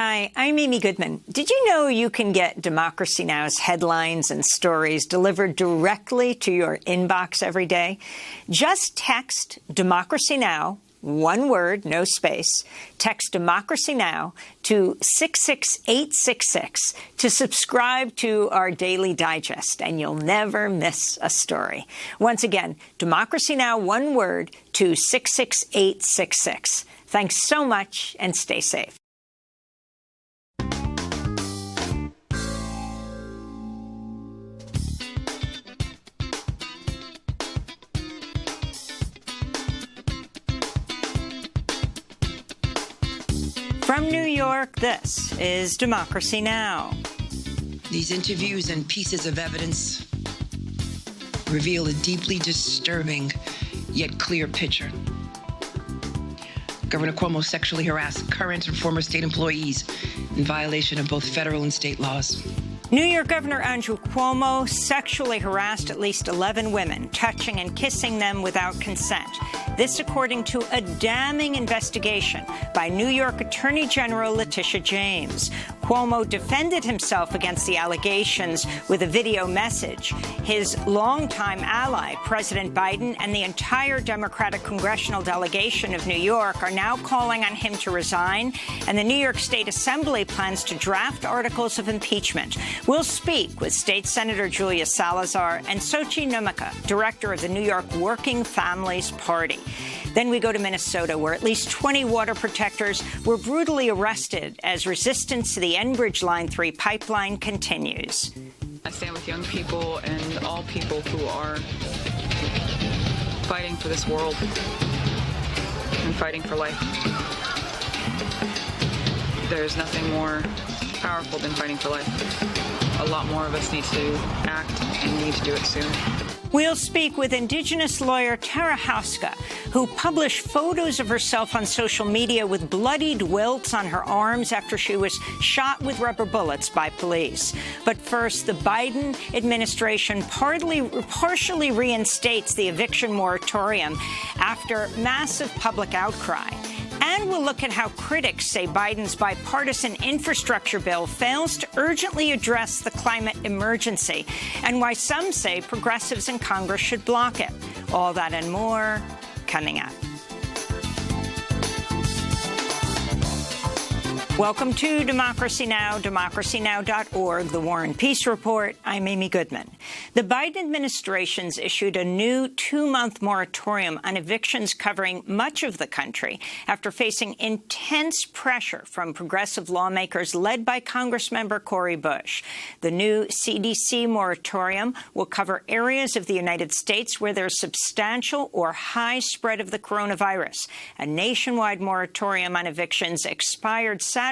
Hi, I'm Amy Goodman. Did you know you can get Democracy Now!'s headlines and stories delivered directly to your inbox every day? Just text Democracy Now!, one word, no space. Text Democracy Now! To 66866 to subscribe to our daily digest, and you'll never miss a story. Once again, Democracy Now!, one word, to 66866. Thanks so much, and stay safe. From New York, this is Democracy Now! These interviews and pieces of evidence reveal a deeply disturbing yet clear picture. Governor Cuomo sexually harassed current and former state employees in violation of both federal and state laws. New York Governor Andrew Cuomo sexually harassed at least 11 women, touching and kissing them without consent. This according to a damning investigation by New York Attorney General Letitia James. Cuomo defended himself against the allegations with a video message. His longtime ally, President Biden, and the entire Democratic congressional delegation of New York are now calling on him to resign, and the New York State Assembly plans to draft articles of impeachment. We'll speak with State Senator Julia Salazar and Xochitl Numaka, director of the New York Working Families Party. Then we go to Minnesota, where at least 20 water protectors were brutally arrested as resistance to the Enbridge Line 3 pipeline continues. I stand with young people and all people who are fighting for this world and fighting for life. There's nothing more powerful than fighting for life. A lot more of us need to act, and we need to do it soon. We'll speak with Indigenous lawyer Tara Hauska, who published photos of herself on social media with bloodied welts on her arms after she was shot with rubber bullets by police. But first, the Biden administration partially reinstates the eviction moratorium after massive public outcry. And we'll look at how critics say Biden's bipartisan infrastructure bill fails to urgently address the climate emergency, and why some say progressives in Congress should block it. All that and more coming up. Welcome to Democracy Now!, democracynow.org, The War and Peace Report. I'm Amy Goodman. The Biden administration's issued a new 2-month moratorium on evictions covering much of the country after facing intense pressure from progressive lawmakers led by Congressmember Cori Bush. The new CDC moratorium will cover areas of the United States where there's substantial or high spread of the coronavirus. A nationwide moratorium on evictions expired Saturday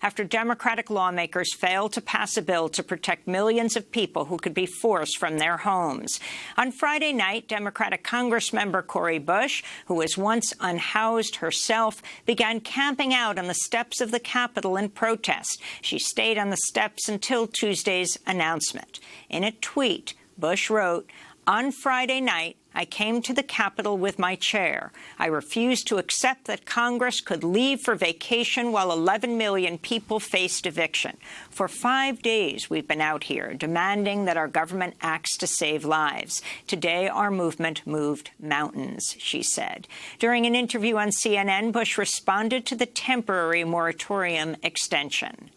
after Democratic lawmakers failed to pass a bill to protect millions of people who could be forced from their homes. On Friday night, Democratic Congressmember Cori Bush, who was once unhoused herself, began camping out on the steps of the Capitol in protest. She stayed on the steps until Tuesday's announcement. In a tweet, Bush wrote, "On Friday night, I came to the Capitol with my chair. I refused to accept that Congress could leave for vacation while 11 million people faced eviction. For 5 days, we've been out here demanding that our government acts to save lives. Today, our movement moved mountains," she said. During an interview on CNN, Bush responded to the temporary moratorium extension.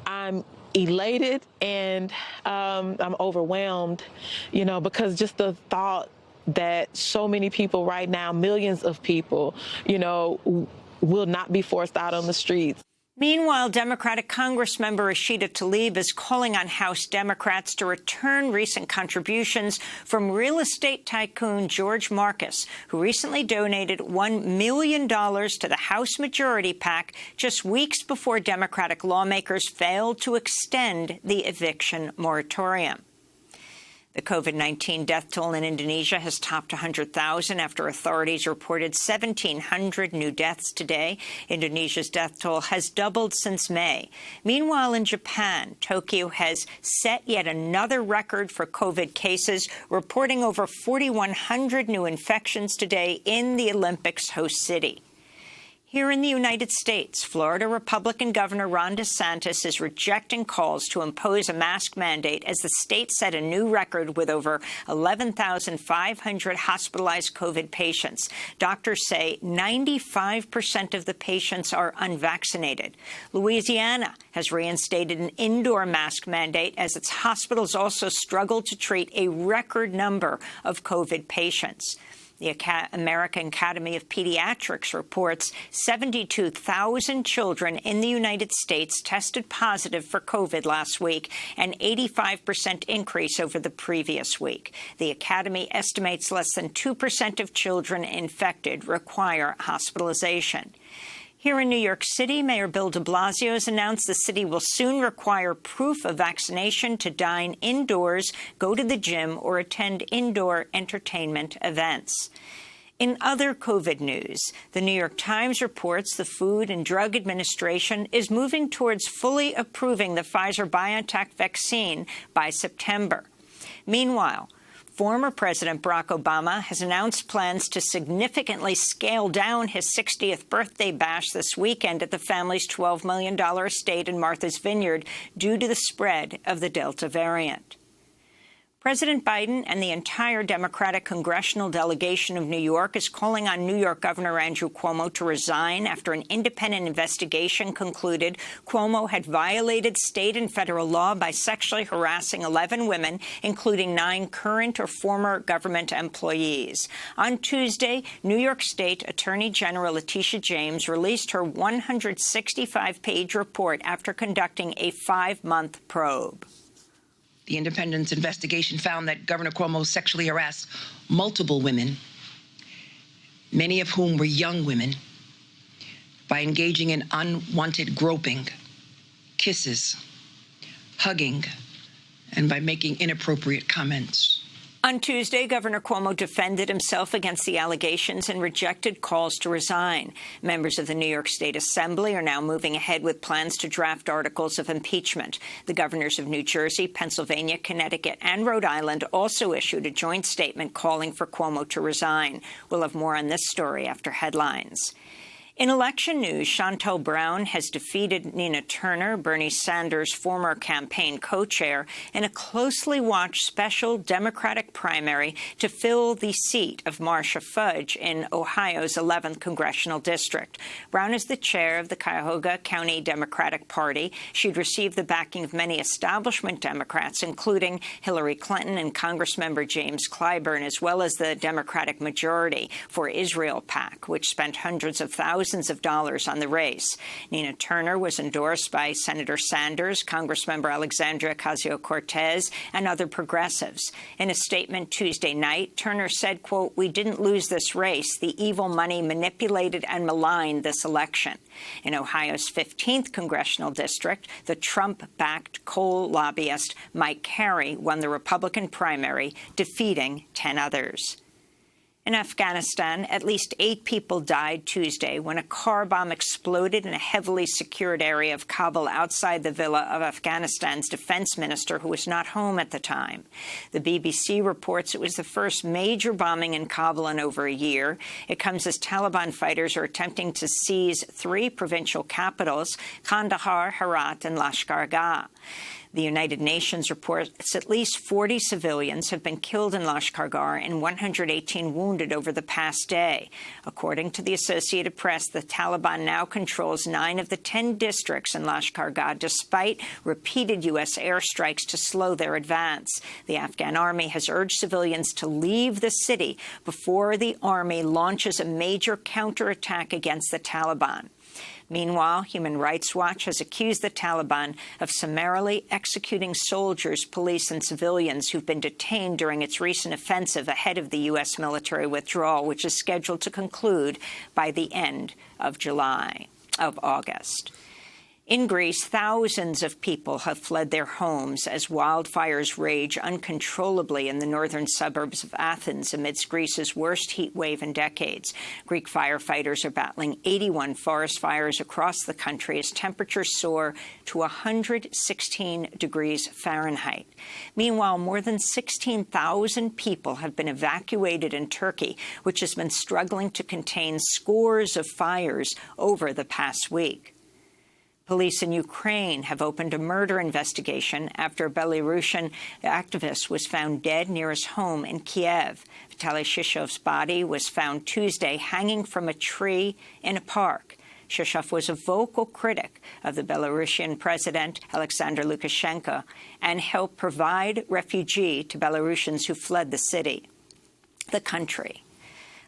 I'm elated and I'm overwhelmed, because just the thought that so many people right now, millions of people, will not be forced out on the streets. Meanwhile, Democratic Congressmember Rashida Tlaib is calling on House Democrats to return recent contributions from real estate tycoon George Marcus, who recently donated $1 million to the House Majority PAC just weeks before Democratic lawmakers failed to extend the eviction moratorium. The COVID-19 death toll in Indonesia has topped 100,000 after authorities reported 1,700 new deaths today. Indonesia's death toll has doubled since May. Meanwhile, in Japan, Tokyo has set yet another record for COVID cases, reporting over 4,100 new infections today in the Olympics host city. Here in the United States, Florida Republican Governor Ron DeSantis is rejecting calls to impose a mask mandate as the state set a new record with over 11,500 hospitalized COVID patients. Doctors say 95% of the patients are unvaccinated. Louisiana has reinstated an indoor mask mandate as its hospitals also struggle to treat a record number of COVID patients. The American Academy of Pediatrics reports 72,000 children in the United States tested positive for COVID last week, an 85% increase over the previous week. The Academy estimates less than 2% of children infected require hospitalization. Here in New York City, Mayor Bill de Blasio has announced the city will soon require proof of vaccination to dine indoors, go to the gym, or attend indoor entertainment events. In other COVID news, the New York Times reports the Food and Drug Administration is moving towards fully approving the Pfizer-BioNTech vaccine by September. Meanwhile, former President Barack Obama has announced plans to significantly scale down his 60th birthday bash this weekend at the family's $12 million estate in Martha's Vineyard due to the spread of the Delta variant. President Biden and the entire Democratic congressional delegation of New York is calling on New York Governor Andrew Cuomo to resign after an independent investigation concluded Cuomo had violated state and federal law by sexually harassing 11 women, including 9 current or former government employees. On Tuesday, New York State Attorney General Letitia James released her 165-page report after conducting a 5-month probe. The independent investigation found that Governor Cuomo sexually harassed multiple women, many of whom were young women, by engaging in unwanted groping, kisses, hugging, and by making inappropriate comments. On Tuesday, Governor Cuomo defended himself against the allegations and rejected calls to resign. Members of the New York State Assembly are now moving ahead with plans to draft articles of impeachment. The governors of New Jersey, Pennsylvania, Connecticut, and Rhode Island also issued a joint statement calling for Cuomo to resign. We'll have more on this story after headlines. In election news, Shontel Brown has defeated Nina Turner, Bernie Sanders' former campaign co-chair, in a closely watched special Democratic primary to fill the seat of Marcia Fudge in Ohio's 11th congressional district. Brown is the chair of the Cuyahoga County Democratic Party. She'd received the backing of many establishment Democrats, including Hillary Clinton and Congressmember James Clyburn, as well as the Democratic Majority for Israel PAC, which spent hundreds of thousands of dollars on the race. Nina Turner was endorsed by Senator Sanders, Congressmember Alexandria Ocasio-Cortez, and other progressives. In a statement Tuesday night, Turner said, quote, "We didn't lose this race. The evil money manipulated and maligned this election." In Ohio's 15th congressional district, the Trump-backed coal lobbyist Mike Carey won the Republican primary, defeating 10 others. In Afghanistan, at least 8 people died Tuesday when a car bomb exploded in a heavily secured area of Kabul outside the villa of Afghanistan's defense minister, who was not home at the time. The BBC reports it was the first major bombing in Kabul in over a year. It comes as Taliban fighters are attempting to seize 3 provincial capitals, Kandahar, Herat, and Lashkar Gah. The United Nations reports at least 40 civilians have been killed in Lashkar Gah and 118 wounded over the past day. According to the Associated Press, the Taliban now controls 9 of the 10 districts in Lashkar Gah, despite repeated U.S. airstrikes to slow their advance. The Afghan army has urged civilians to leave the city before the army launches a major counterattack against the Taliban. Meanwhile, Human Rights Watch has accused the Taliban of summarily executing soldiers, police, and civilians who've been detained during its recent offensive ahead of the U.S. military withdrawal, which is scheduled to conclude by the end of August. In Greece, thousands of people have fled their homes as wildfires rage uncontrollably in the northern suburbs of Athens amidst Greece's worst heat wave in decades. Greek firefighters are battling 81 forest fires across the country as temperatures soar to 116 degrees Fahrenheit. Meanwhile, more than 16,000 people have been evacuated in Turkey, which has been struggling to contain scores of fires over the past week. Police in Ukraine have opened a murder investigation after a Belarusian activist was found dead near his home in Kiev. Vitaly Shishkov's body was found Tuesday hanging from a tree in a park. Shishkov was a vocal critic of the Belarusian president, Alexander Lukashenko, and helped provide refuge to Belarusians who fled the country.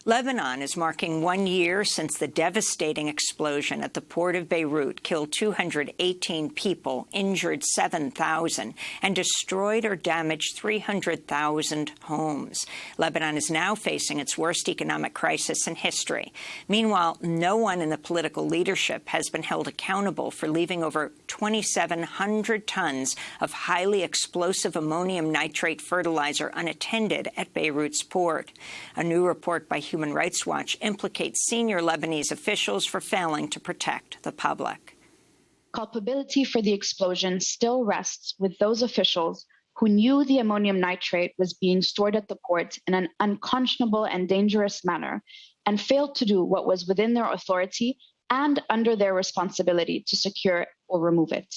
Lebanon is marking 1 year since the devastating explosion at the port of Beirut killed 218 people, injured 7,000, and destroyed or damaged 300,000 homes. Lebanon is now facing its worst economic crisis in history. Meanwhile, no one in the political leadership has been held accountable for leaving over 2,700 tons of highly explosive ammonium nitrate fertilizer unattended at Beirut's port. A new report by Human Rights Watch implicates senior Lebanese officials for failing to protect the public. Culpability for the explosion still rests with those officials who knew the ammonium nitrate was being stored at the port in an unconscionable and dangerous manner and failed to do what was within their authority and under their responsibility to secure or remove it.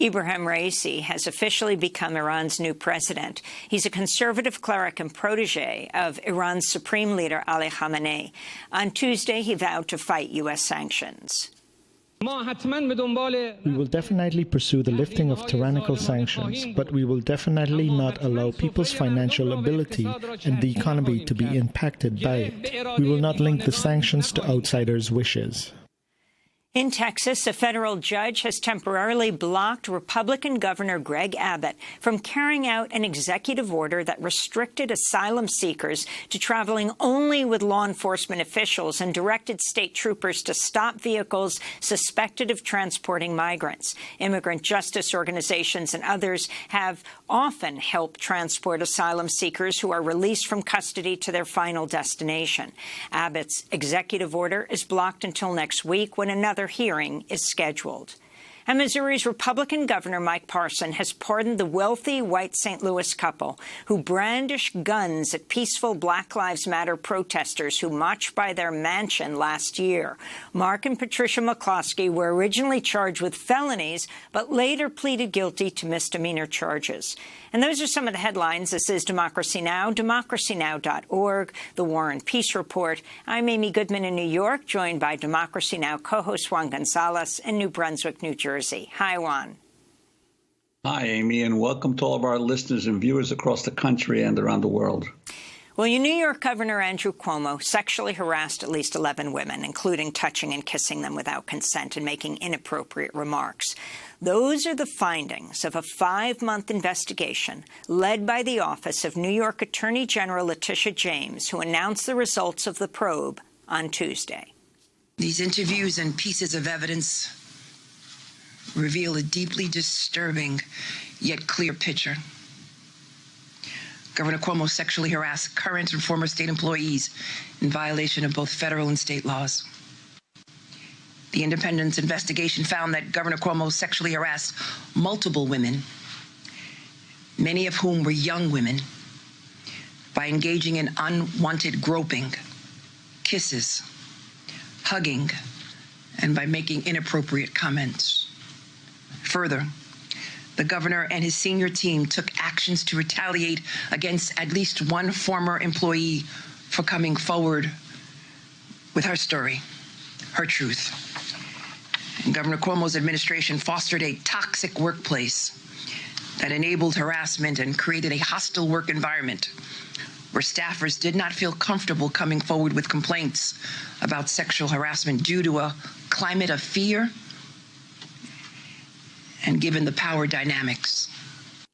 Ibrahim Raisi has officially become Iran's new president. He's a conservative cleric and protege of Iran's supreme leader Ali Khamenei. On Tuesday, he vowed to fight U.S. sanctions. We will definitely pursue the lifting of tyrannical sanctions, but we will definitely not allow people's financial ability and the economy to be impacted by it. We will not link the sanctions to outsiders' wishes. In Texas, a federal judge has temporarily blocked Republican Governor Greg Abbott from carrying out an executive order that restricted asylum seekers to traveling only with law enforcement officials and directed state troopers to stop vehicles suspected of transporting migrants. Immigrant justice organizations and others have often helped transport asylum seekers who are released from custody to their final destination. Abbott's executive order is blocked until next week when another hearing is scheduled. And Missouri's Republican Governor Mike Parson has pardoned the wealthy white St. Louis couple who brandished guns at peaceful Black Lives Matter protesters who marched by their mansion last year. Mark and Patricia McCloskey were originally charged with felonies, but later pleaded guilty to misdemeanor charges. And those are some of the headlines. This is Democracy Now!, democracynow.org, The War and Peace Report. I'm Amy Goodman in New York, joined by Democracy Now! Co-host Juan González in New Brunswick, New Jersey. Hi, Juan. Hi, Amy, and welcome to all of our listeners and viewers across the country and around the world. Well, your New York Governor Andrew Cuomo sexually harassed at least 11 women, including touching and kissing them without consent and making inappropriate remarks. Those are the findings of a 5-month investigation led by the Office of New York Attorney General Letitia James, who announced the results of the probe on Tuesday. These interviews and pieces of evidence reveal a deeply disturbing yet clear picture. Governor Cuomo sexually harassed current and former state employees in violation of both federal and state laws. The independent investigation found that Governor Cuomo sexually harassed multiple women, many of whom were young women, by engaging in unwanted groping, kisses, hugging, and by making inappropriate comments. Further, the governor and his senior team took actions to retaliate against at least one former employee for coming forward with her story, her truth. And Governor Cuomo's administration fostered a toxic workplace that enabled harassment and created a hostile work environment where staffers did not feel comfortable coming forward with complaints about sexual harassment due to a climate of fear and given the power dynamics.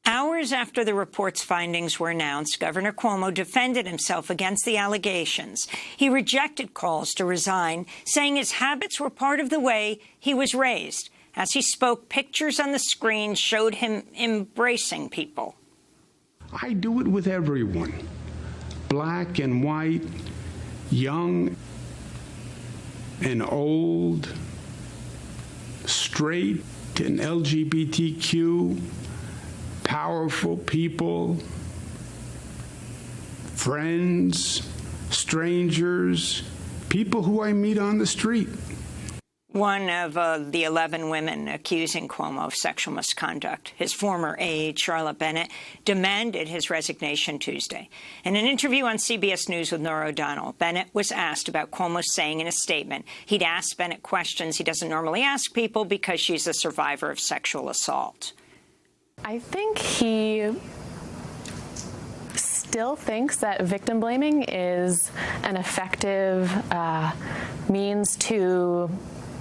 Our Hours after the report's findings were announced, Governor Cuomo defended himself against the allegations. He rejected calls to resign, saying his habits were part of the way he was raised. As he spoke, pictures on the screen showed him embracing people. I do it with everyone, black and white, young and old, straight and LGBTQ, powerful people, friends, strangers, people who I meet on the street. One of the 11 women accusing Cuomo of sexual misconduct, his former aide, Charlotte Bennett, demanded his resignation Tuesday. In an interview on CBS News with Norah O'Donnell, Bennett was asked about Cuomo saying in a statement he'd asked Bennett questions he doesn't normally ask people because she's a survivor of sexual assault. I think he still thinks that victim blaming is an effective means to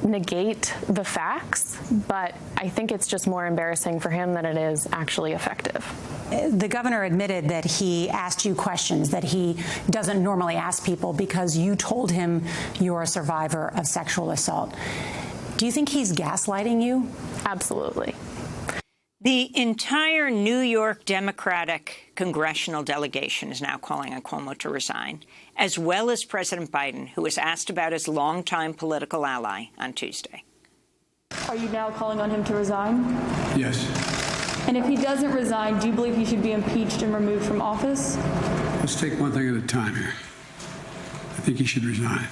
negate the facts, but I think it's just more embarrassing for him than it is actually effective. The governor admitted that he asked you questions that he doesn't normally ask people because you told him you're a survivor of sexual assault. Do you think he's gaslighting you? Absolutely. The entire New York Democratic congressional delegation is now calling on Cuomo to resign, as well as President Biden, who was asked about his longtime political ally on Tuesday. Are you now calling on him to resign? Yes. And if he doesn't resign, do you believe he should be impeached and removed from office? Let's take one thing at a time here. I think he should resign.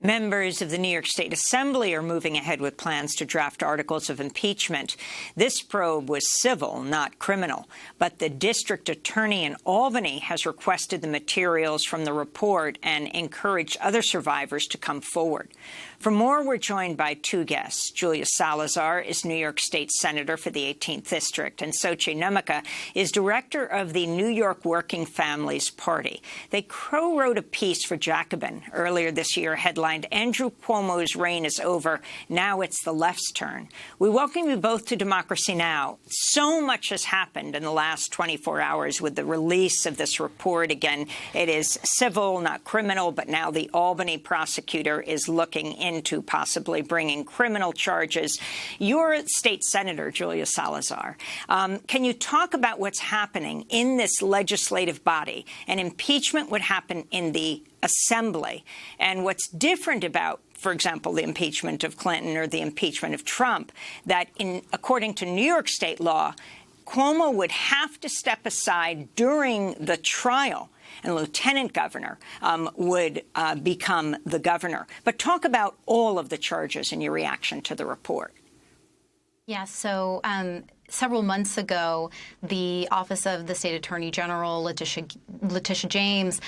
Members of the New York State Assembly are moving ahead with plans to draft articles of impeachment. This probe was civil, not criminal, but the district attorney in Albany has requested the materials from the report and encouraged other survivors to come forward. For more, we're joined by two guests. Julia Salazar is New York State Senator for the 18th District, and Xochitl Numaka is director of the New York Working Families Party. They co-wrote a piece for Jacobin earlier this year headlined, "Andrew Cuomo's reign is over. Now it's the left's turn." We welcome you both to Democracy Now! So much has happened in the last 24 hours with the release of this report. Again, it is civil, not criminal, but now the Albany prosecutor is looking into possibly bringing criminal charges. You're state senator, Julia Salazar. Can you talk about what's happening in this legislative body? And impeachment would happen in the Assembly. And what's different about, for example, the impeachment of Clinton or the impeachment of Trump, that according to New York state law, Cuomo would have to step aside during the trial, and lieutenant governor would become the governor. But talk about all of the charges and your reaction to the report. Yeah, so several months ago, the Office of the State Attorney General, Letitia James,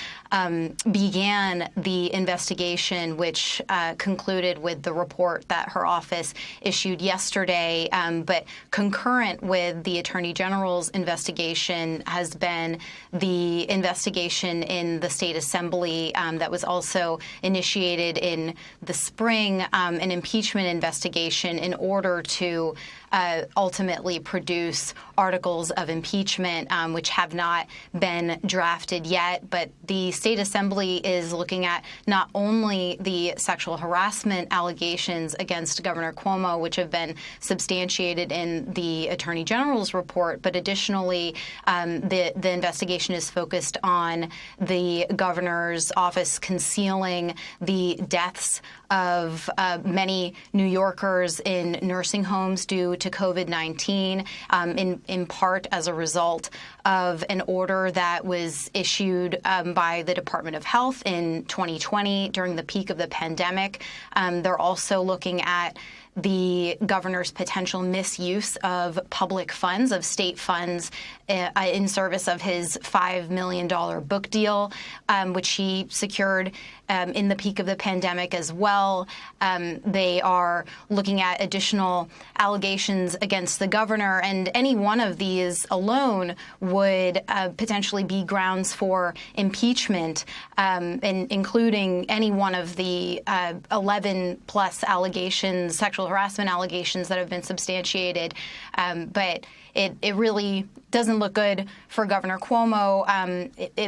began the investigation, which concluded with the report that her office issued yesterday. But concurrent with the Attorney General's investigation has been the investigation in the State Assembly that was also initiated in the spring, an impeachment investigation in order to ultimately produce articles of impeachment, which have not been drafted yet. But the State Assembly is looking at not only the sexual harassment allegations against Governor Cuomo, which have been substantiated in the Attorney General's report, but additionally, the investigation is focused on the governor's office concealing the deaths of many New Yorkers in nursing homes due to COVID-19, in part as a result of an order that was issued by the Department of Health in 2020 during the peak of the pandemic. They're also looking at the governor's potential misuse of public funds, of state funds, in service of his $5 million book deal, which he secured in the peak of the pandemic as well. They are looking at additional allegations against the governor, and any one of these alone would potentially be grounds for impeachment, and including any one of the 11-plus allegations, sexual sexual harassment allegations that have been substantiated. But it really doesn't look good for Governor Cuomo.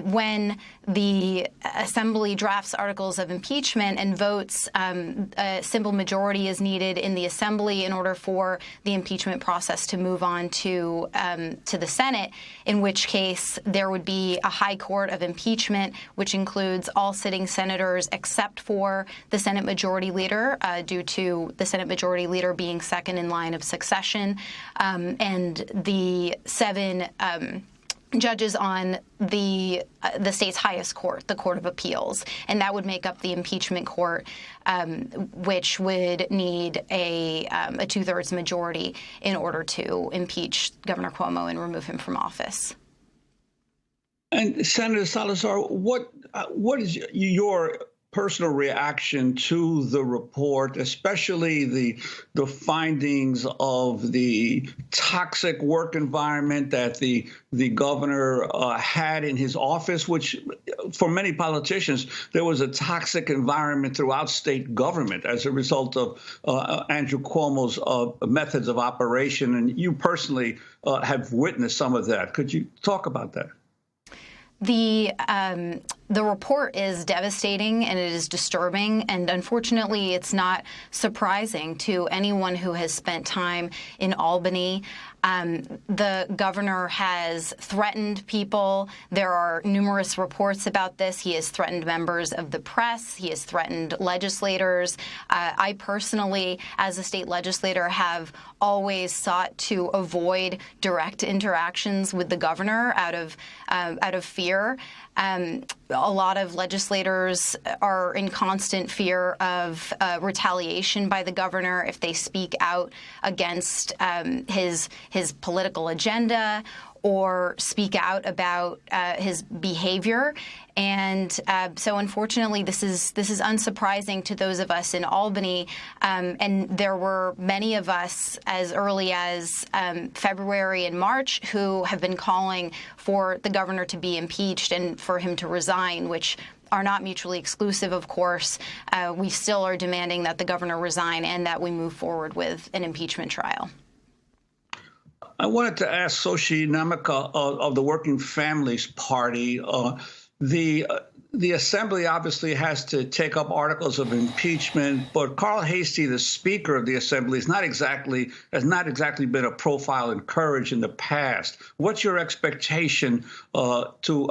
When the Assembly drafts articles of impeachment and votes, a simple majority is needed in the Assembly in order for the impeachment process to move on to the Senate, in which case there would be a high court of impeachment, which includes all sitting senators except for the Senate Majority Leader, due to the Senate Majority Leader being second in line of succession, and the 7 judges on the state's highest court, the Court of Appeals, and that would make up the impeachment court, which would need a 2/3 majority in order to impeach Governor Cuomo and remove him from office. And Senator Salazar, what is your personal reaction to the report, especially the findings of the toxic work environment that the governor had in his office, which for many politicians, there was a toxic environment throughout state government as a result of Andrew Cuomo's methods of operation. And you personally have witnessed some of that. Could you talk about that? The report is devastating and it is disturbing, and unfortunately it's not surprising to anyone who has spent time in Albany. The governor has threatened people. There are numerous reports about this. He has threatened members of the press. He has threatened legislators. I personally, as a state legislator, have always sought to avoid direct interactions with the governor out of fear. A lot of legislators are in constant fear of retaliation by the governor if they speak out against his political agenda or speak out about his behavior. And so, unfortunately, this is unsurprising to those of us in Albany. And there were many of us as early as February and March who have been calling for the governor to be impeached and for him to resign, which are not mutually exclusive, of course. We still are demanding that the governor resign and that we move forward with an impeachment trial. I wanted to ask Xochitl Namaka of the Working Families Party. The Assembly obviously has to take up articles of impeachment, but Carl Hastie, the Speaker of the Assembly, has not exactly been a profile in courage in the past. What's your expectation as to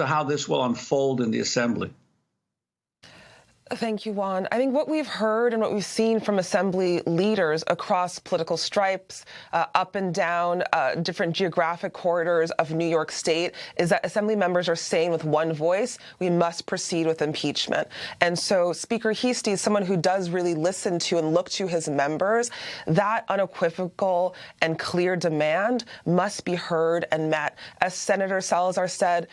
how this will unfold in the Assembly? Thank you, Juan. I think what we've heard and what we've seen from Assembly leaders across political stripes, up and down different geographic corridors of New York State, is that Assembly members are saying with one voice, we must proceed with impeachment. And so Speaker Hastie is someone who does really listen to and look to his members. That unequivocal and clear demand must be heard and met. As Senator Salazar said,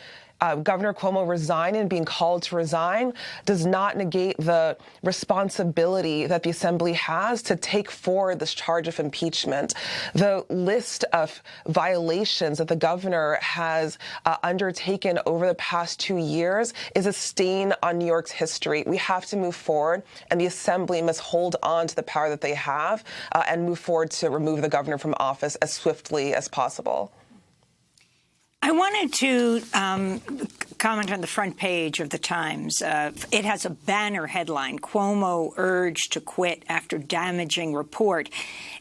Governor Cuomo resigning and being called to resign does not negate the responsibility that the Assembly has to take forward this charge of impeachment. The list of violations that the governor has undertaken over the past 2 years is a stain on New York's history. We have to move forward, and the Assembly must hold on to the power that they have and move forward to remove the governor from office as swiftly as possible. I wanted to comment on the front page of the Times. It has a banner headline, Cuomo urged to quit after damaging report.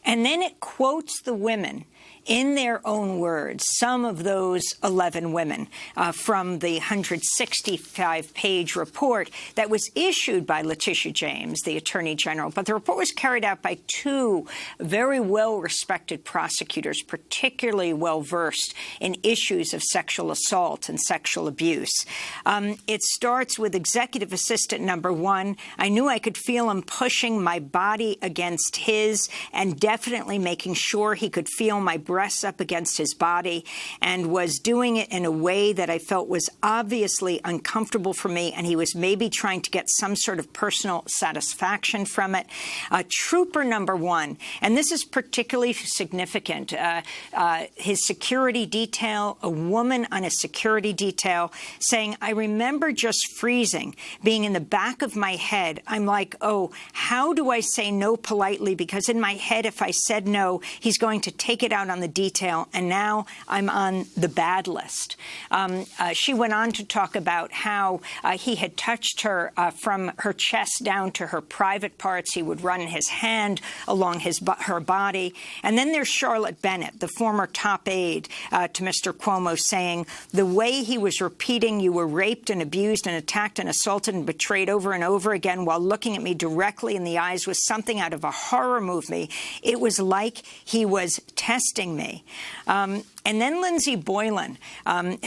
And then it quotes the women in their own words, some of those 11 women from the 165-page report that was issued by Letitia James, the Attorney General. But the report was carried out by 2 very well-respected prosecutors, particularly well-versed in issues of sexual assault and sexual abuse. It starts with Executive Assistant number 1. I knew I could feel him pushing my body against his and definitely making sure he could feel my my breasts up against his body and was doing it in a way that I felt was obviously uncomfortable for me, and he was maybe trying to get some sort of personal satisfaction from it. Trooper number 1, and this is particularly significant, his security detail, a woman on a security detail, saying, I remember just freezing, being in the back of my head. I'm like, oh, how do I say no politely? Because in my head, if I said no, he's going to take it out on the detail, and now I'm on the bad list. She went on to talk about how he had touched her from her chest down to her private parts. He would run his hand along her body. And then there's Charlotte Bennett, the former top aide to Mr. Cuomo, saying the way he was repeating, you were raped and abused and attacked and assaulted and betrayed over and over again while looking at me directly in the eyes was something out of a horror movie. It was like he was testing me. And then Lindsey Boylan,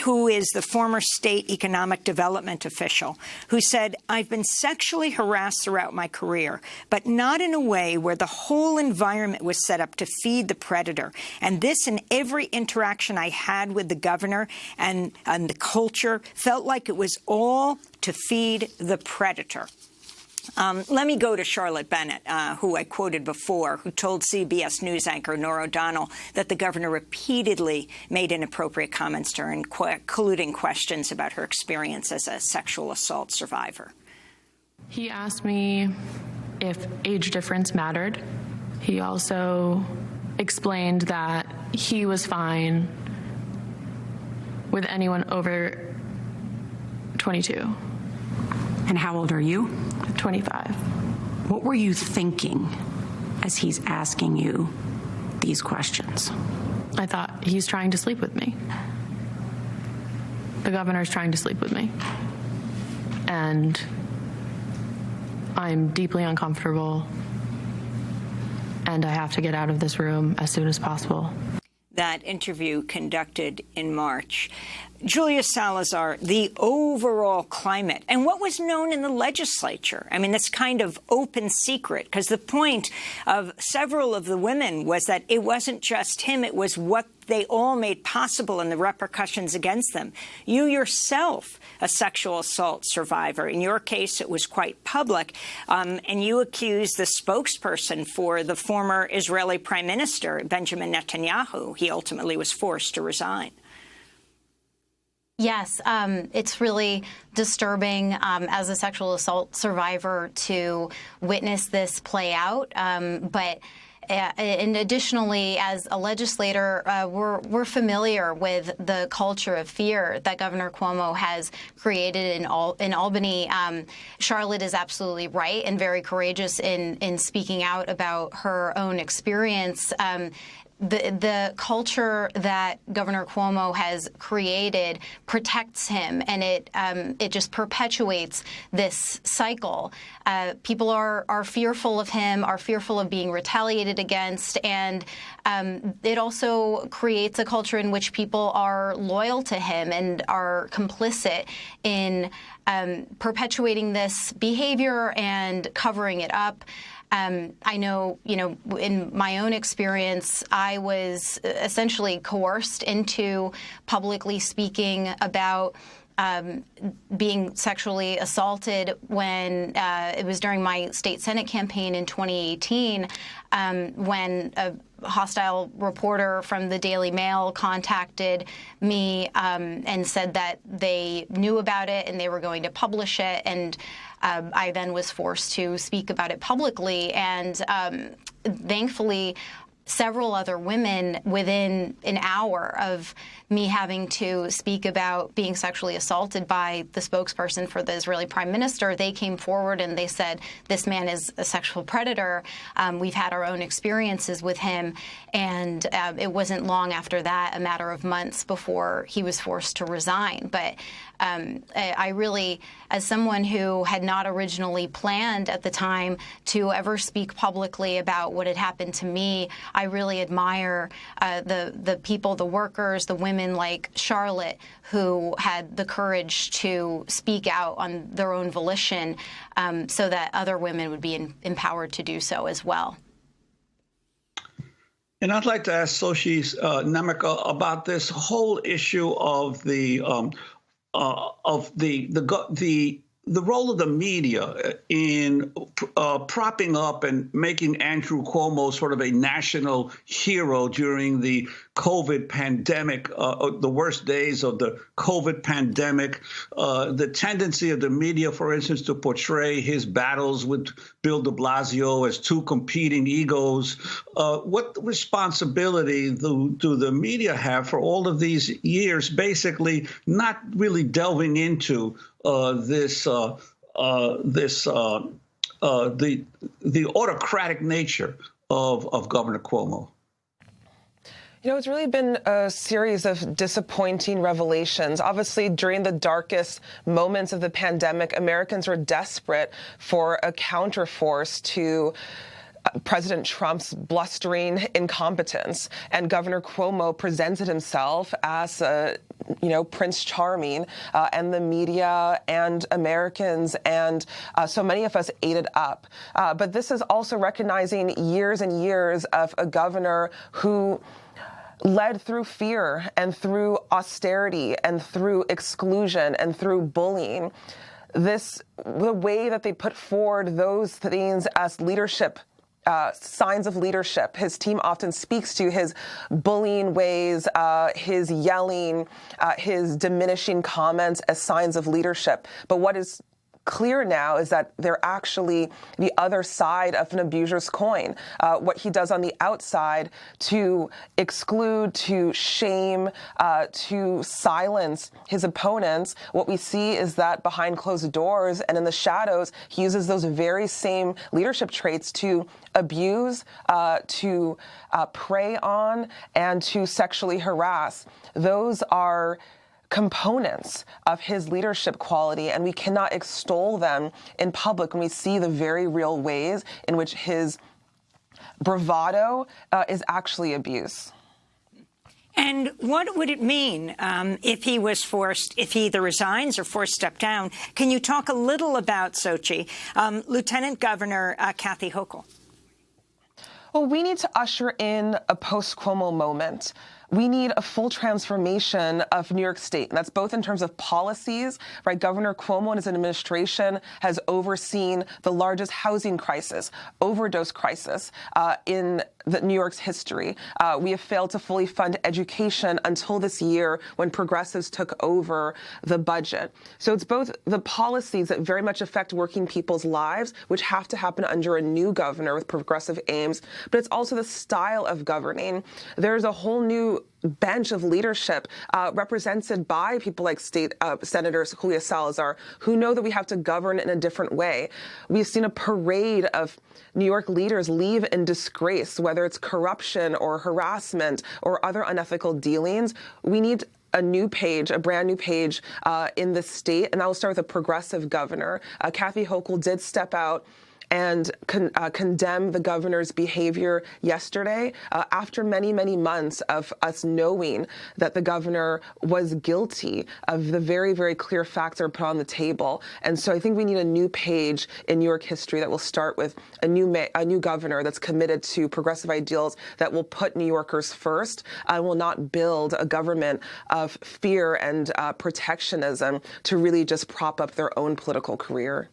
who is the former state economic development official, who said, I've been sexually harassed throughout my career, but not in a way where the whole environment was set up to feed the predator. And this and every interaction I had with the governor and the culture felt like it was all to feed the predator. Let me go to Charlotte Bennett, who I quoted before, who told CBS News anchor Norah O'Donnell that the governor repeatedly made inappropriate comments to her, including questions about her experience as a sexual assault survivor. He asked me if age difference mattered. He also explained that he was fine with anyone over 22. And how old are you? 25. What were you thinking as he's asking you these questions? I thought, he's trying to sleep with me. The governor's trying to sleep with me. And I'm deeply uncomfortable, and I have to get out of this room as soon as possible. That interview conducted in March. Julia Salazar, the overall climate and what was known in the legislature. I mean, that's kind of open secret, because the point of several of the women was that it wasn't just him, it was what they all made possible and the repercussions against them. You yourself, a sexual assault survivor, in your case, it was quite public, and you accused the spokesperson for the former Israeli Prime Minister, Benjamin Netanyahu. He ultimately was forced to resign. Yes, it's really disturbing as a sexual assault survivor to witness this play out. And additionally, as a legislator, we're familiar with the culture of fear that Governor Cuomo has created in Albany. Charlotte is absolutely right and very courageous in speaking out about her own experience. The culture that Governor Cuomo has created protects him, and it just perpetuates this cycle. People are fearful of him, are fearful of being retaliated against, and it also creates a culture in which people are loyal to him and are complicit in perpetuating this behavior and covering it up. I know, in my own experience, I was essentially coerced into publicly speaking about being sexually assaulted when it was during my state Senate campaign in 2018, when a hostile reporter from the Daily Mail contacted me and said that they knew about it and they were going to publish it. And I then was forced to speak about it publicly. And thankfully, several other women within an hour of me having to speak about being sexually assaulted by the spokesperson for the Israeli Prime Minister, they came forward and they said, this man is a sexual predator. We've had our own experiences with him. And it wasn't long after that, a matter of months before he was forced to resign. But I really, as someone who had not originally planned at the time to ever speak publicly about what had happened to me, I really admire the people, the workers, the women like Charlotte, who had the courage to speak out on their own volition so that other women would be empowered to do so as well. And I'd like to ask Sochi Nemeka about this whole issue of the role of the media in propping up and making Andrew Cuomo sort of a national hero during the COVID pandemic, the worst days of the COVID pandemic. The tendency of the media, for instance, to portray his battles with Bill de Blasio as two competing egos. What responsibility do the media have for all of these years, basically not really delving into the autocratic nature of Governor Cuomo? You know, it's really been a series of disappointing revelations. Obviously, during the darkest moments of the pandemic, Americans were desperate for a counterforce to President Trump's blustering incompetence. And Governor Cuomo presented himself as Prince Charming, and the media and Americans and so many of us ate it up. But this is also recognizing years and years of a governor who led through fear and through austerity and through exclusion and through bullying. The way that they put forward those things as leadership, signs of leadership. His team often speaks to his bullying ways, his yelling, his diminishing comments as signs of leadership. But what is clear now is that they're actually the other side of an abuser's coin. What he does on the outside to exclude, to shame, to silence his opponents, what we see is that behind closed doors and in the shadows, he uses those very same leadership traits to abuse, to prey on, and to sexually harass. Those are components of his leadership quality, and we cannot extol them in public when we see the very real ways in which his bravado is actually abuse. And what would it mean if he either resigns or forced to step down? Can you talk a little about, Sochi, Lieutenant Governor Kathy Hochul? Well, we need to usher in a post-Cuomo moment. We need a full transformation of New York State, and that's both in terms of policies, right? Governor Cuomo and his administration has overseen the largest housing crisis, overdose crisis in New York's history. We have failed to fully fund education until this year when progressives took over the budget. So it's both the policies that very much affect working people's lives, which have to happen under a new governor with progressive aims, but it's also the style of governing. There's a whole new bench of leadership represented by people like State Senators Julia Salazar, who know that we have to govern in a different way. We've seen a parade of New York leaders leave in disgrace, whether it's corruption or harassment or other unethical dealings. We need a new page, a brand new page in the state, and that will start with a progressive governor. Kathy Hochul did step out and condemn the governor's behavior yesterday after many, many months of us knowing that the governor was guilty of the very, very clear facts that are put on the table. And so I think we need a new page in New York history that will start with a new governor that's committed to progressive ideals that will put New Yorkers first and will not build a government of fear and protectionism to really just prop up their own political career.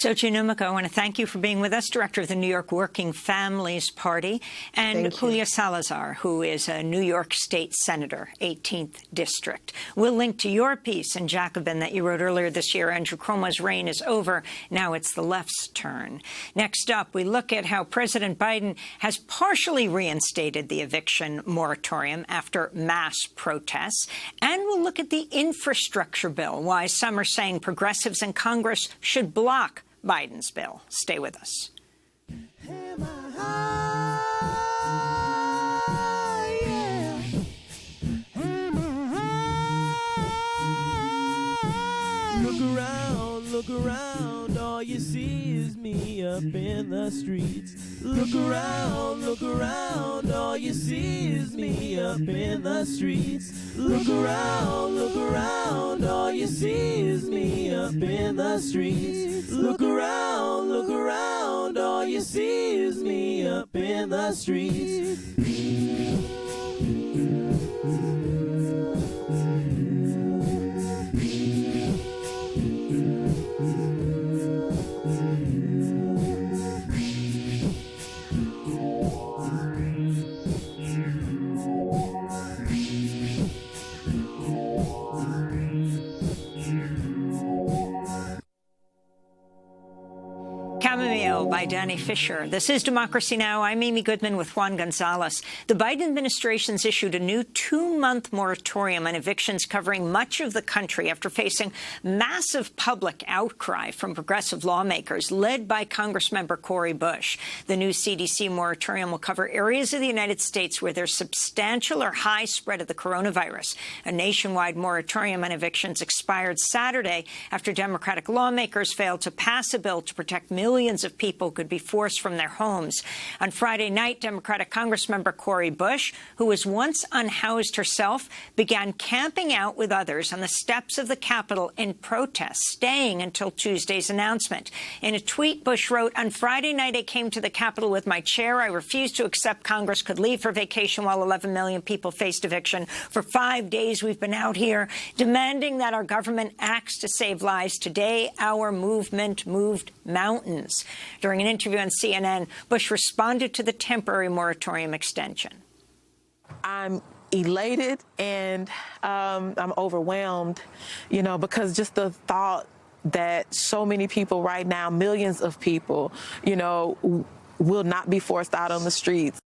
Sochi Nemeka, I want to thank you for being with us, Director of the New York Working Families Party, and Julia Salazar, who is a New York State Senator, 18th District. We'll link to your piece in Jacobin that you wrote earlier this year. Andrew Cuomo's reign is over. Now it's the left's turn. Next up, we look at how President Biden has partially reinstated the eviction moratorium after mass protests. And we'll look at the infrastructure bill, why some are saying progressives in Congress should block Biden's bill. Stay with us. Look around, all you see is me up in the streets. Look around, all you see is me up in the streets. Look around, all you see is me up in the streets. Look around, all you see is me up in the streets. Chamomile by Danny Fisher. This is Democracy Now! I'm Amy Goodman with Juan González. The Biden administration's issued a new 2-month moratorium on evictions covering much of the country after facing massive public outcry from progressive lawmakers led by Congressmember Cori Bush. The new CDC moratorium will cover areas of the United States where there's substantial or high spread of the coronavirus. A nationwide moratorium on evictions expired Saturday after Democratic lawmakers failed to pass a bill to protect millions of people could be forced from their homes. On Friday night, Democratic Congressmember Cori Bush, who was once unhoused herself, began camping out with others on the steps of the Capitol in protest, staying until Tuesday's announcement. In a tweet, Bush wrote, "On Friday night, I came to the Capitol with my chair. I refused to accept Congress could leave for vacation while 11 million people faced eviction. For 5 days, we've been out here demanding that our government acts to save lives. Today, our movement moved mountains." During an interview on CNN, Bush responded to the temporary moratorium extension. I'm elated and I'm overwhelmed, because just the thought that so many people right now, millions of people, will not be forced out on the streets.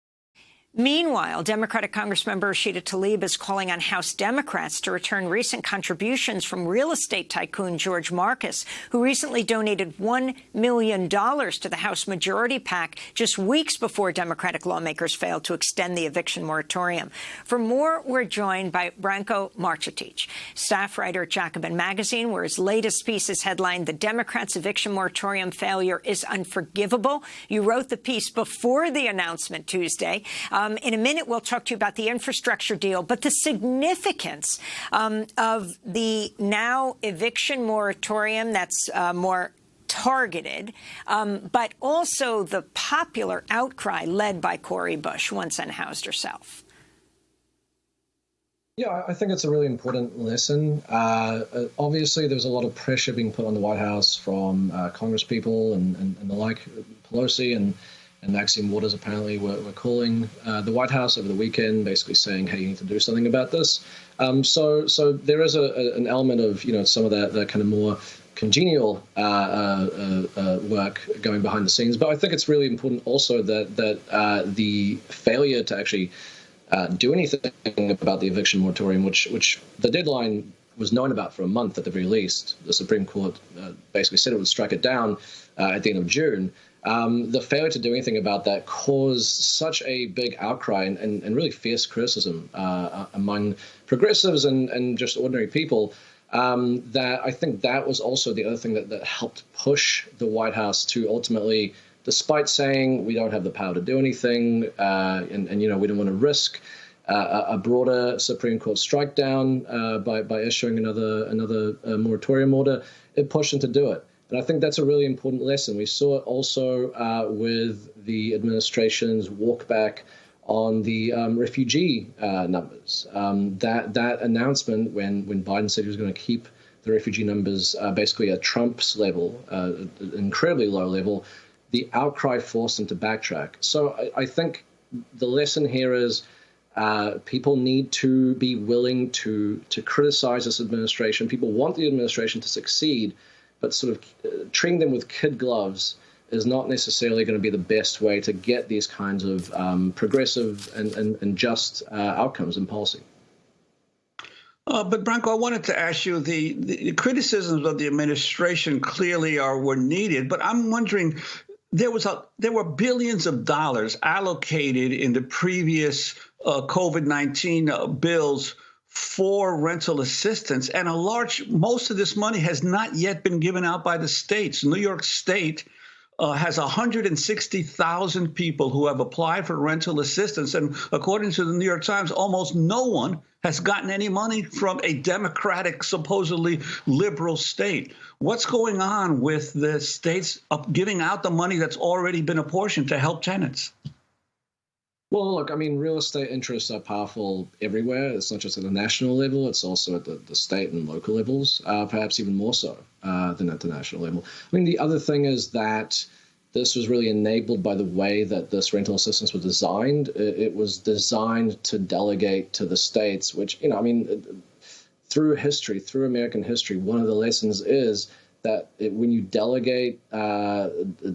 Meanwhile, Democratic Congressmember Rashida Tlaib is calling on House Democrats to return recent contributions from real estate tycoon George Marcus, who recently donated $1 million to the House Majority PAC just weeks before Democratic lawmakers failed to extend the eviction moratorium. For more, we're joined by Branko Marcetic, staff writer at Jacobin Magazine, where his latest piece is headlined, "The Democrats' Eviction Moratorium Failure is Unforgivable." You wrote the piece before the announcement Tuesday. In a minute, we'll talk to you about the infrastructure deal, but the significance of the now eviction moratorium that's more targeted, but also the popular outcry led by Cori Bush, once unhoused herself. Yeah, I think it's a really important lesson. Obviously, there's a lot of pressure being put on the White House from Congress people and the like, Pelosi and Maxine Waters apparently were calling the White House over the weekend, basically saying, hey, you need to do something about this. So there is an element of, some of that kind of more congenial work going behind the scenes. But I think it's really important also that the failure to actually do anything about the eviction moratorium, which the deadline was known about for a month at the very least. The Supreme Court basically said it would strike it down at the end of June. The failure to do anything about that caused such a big outcry and really fierce criticism among progressives and just ordinary people that I think that was also the other thing that helped push the White House to ultimately, despite saying we don't have the power to do anything and we don't want to risk a broader Supreme Court strike down by issuing another moratorium order, it pushed them to do it. And I think that's a really important lesson. We saw it also with the administration's walk back on the refugee numbers. That announcement when Biden said he was going to keep the refugee numbers basically at Trump's level, incredibly low level, the outcry forced them to backtrack. So I think the lesson here is people need to be willing to criticize this administration. People want the administration to succeed, but sort of treating them with kid gloves is not necessarily going to be the best way to get these kinds of progressive and just outcomes in policy. But Branko, I wanted to ask you, the criticisms of the administration clearly were needed, but I'm wondering, there were billions of dollars allocated in the previous COVID-19 bills for rental assistance, and most of this money has not yet been given out by the states. New York State has 160,000 people who have applied for rental assistance, and according to the New York Times, almost no one has gotten any money from a Democratic, supposedly liberal state. What's going on with the states giving out the money that's already been apportioned to help tenants? Well, look, I mean, real estate interests are powerful everywhere. It's not just at the national level. It's also at the state and local levels, perhaps even more so than at the national level. I mean, the other thing is that this was really enabled by the way that this rental assistance was designed. It was designed to delegate to the states, which, through history, through American history, one of the lessons is that when you delegate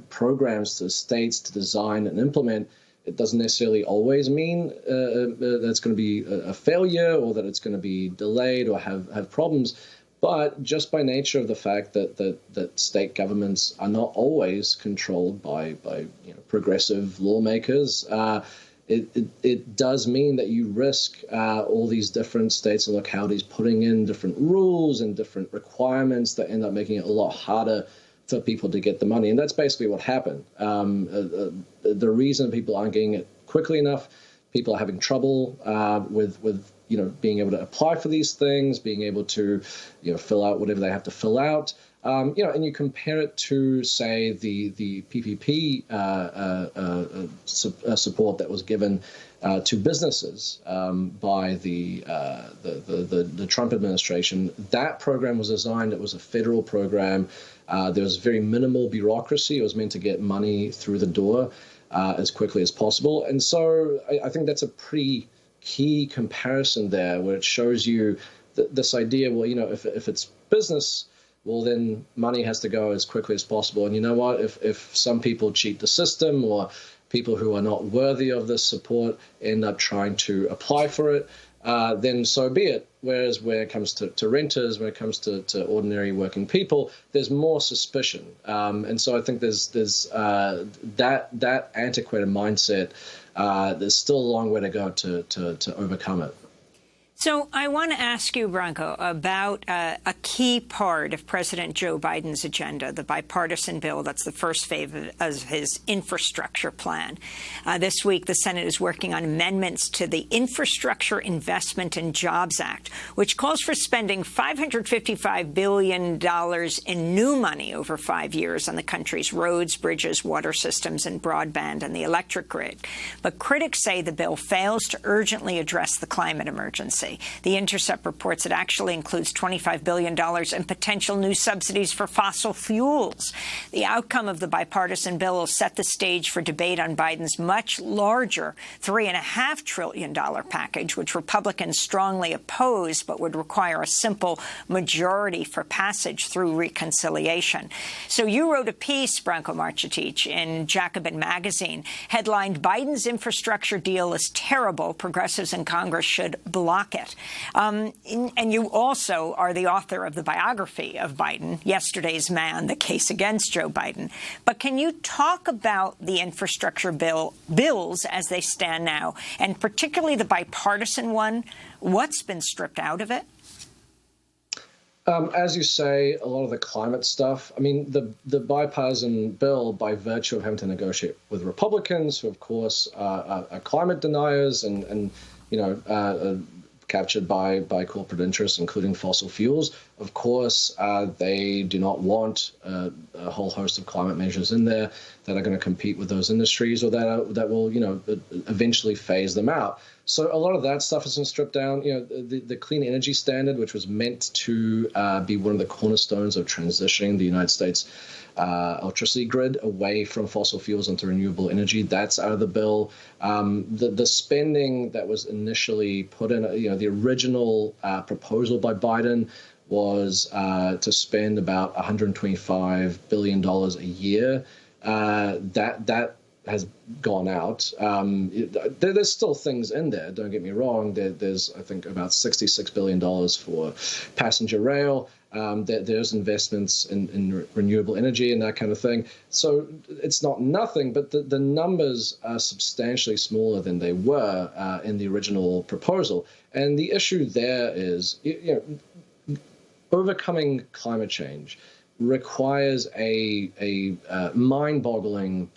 programs to states to design and implement, it doesn't necessarily always mean that it's going to be a failure or that it's going to be delayed or have problems. But just by nature of the fact that state governments are not always controlled by progressive lawmakers, it does mean that you risk all these different states and localities putting in different rules and different requirements that end up making it a lot harder for people to get the money. And that's basically what happened. The reason people aren't getting it quickly enough, people are having trouble with being able to apply for these things, being able to fill out whatever they have to fill out. And you compare it to, say, the PPP support that was given to businesses by the Trump administration. That program was designed, it was a federal program. There was very minimal bureaucracy. It was meant to get money through the door as quickly as possible. And so I think that's a pretty key comparison there, where it shows you this idea, well, if it's business, well, then money has to go as quickly as possible. And you know what? If some people cheat the system or people who are not worthy of this support end up trying to apply for it, then so be it. Whereas when it comes to renters, when it comes to ordinary working people, there's more suspicion. And so I think there's that antiquated mindset. There's still a long way to go to overcome it. So I want to ask you, Branko, about a key part of President Joe Biden's agenda, the bipartisan bill that's the first phase of his infrastructure plan. This week, the Senate is working on amendments to the Infrastructure Investment and Jobs Act, which calls for spending $555 billion in new money over 5 years on the country's roads, bridges, water systems, and broadband and the electric grid. But critics say the bill fails to urgently address the climate emergency. The Intercept reports it actually includes $25 billion in potential new subsidies for fossil fuels. The outcome of the bipartisan bill will set the stage for debate on Biden's much larger $3.5 trillion package, which Republicans strongly oppose but would require a simple majority for passage through reconciliation. So you wrote a piece, Branko Marcetic, in Jacobin magazine, headlined "Biden's infrastructure deal is terrible. Progressives in Congress should block it." And you also are the author of the biography of Biden, Yesterday's Man, The Case Against Joe Biden. But can you talk about the infrastructure bills as they stand now, and particularly the bipartisan one? What's been stripped out of it? As you say, a lot of the climate stuff. I mean, the bipartisan bill, by virtue of having to negotiate with Republicans, who, of course, are climate deniers and captured by corporate interests, including fossil fuels. Of course, they do not want a whole host of climate measures in there that are going to compete with those industries or that will, eventually phase them out. So a lot of that stuff has been stripped down. The clean energy standard, which was meant to be one of the cornerstones of transitioning the United States electricity grid away from fossil fuels into renewable energy, that's out of the bill. The spending that was initially put in, the original proposal by Biden was to spend about $125 billion a year. That has gone out. There's still things in there, don't get me wrong. There's, I think, about $66 billion for passenger rail. There's investments in renewable energy and that kind of thing. So it's not nothing, but the numbers are substantially smaller than they were in the original proposal. And the issue there is, overcoming climate change requires a mind-boggling